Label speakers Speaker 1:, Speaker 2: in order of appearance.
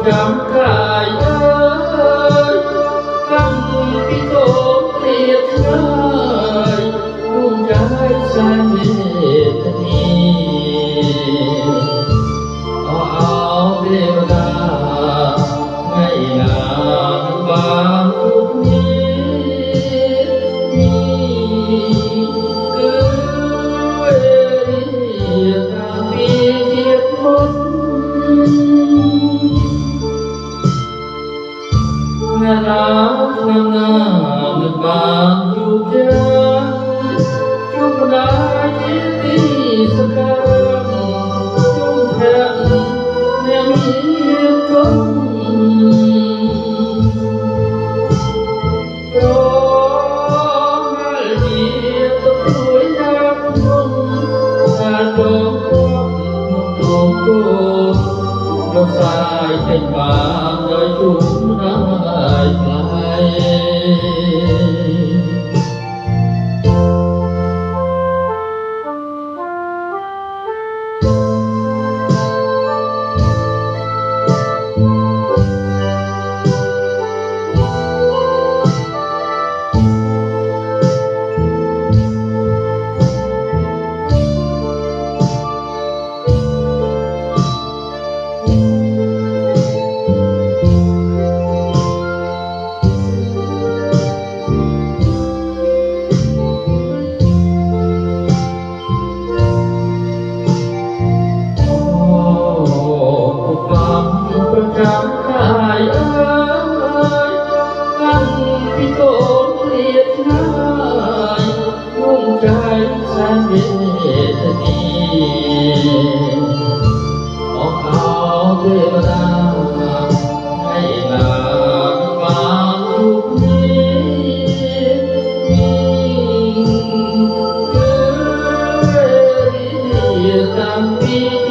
Speaker 1: จำกายเอ้ยคำพิโกเกลียดเลยรุ่งใจแสนเวทนีเอาเทวดาไม่นานบางทุกนี้มีคือเวรีตาปีเทียบมนNang baju Jumpa jadi sekarang Jumpa yang hitung Romal dia tertulis jantung Adong tunggu Dosai tembak đời chúng lạiจำกายเอ้ยตั้งพิโกเกลียดนายรุ่งใจแสนเวทนีเอาเทวดาให้นางบางทุกนี้คือเวรีตามปี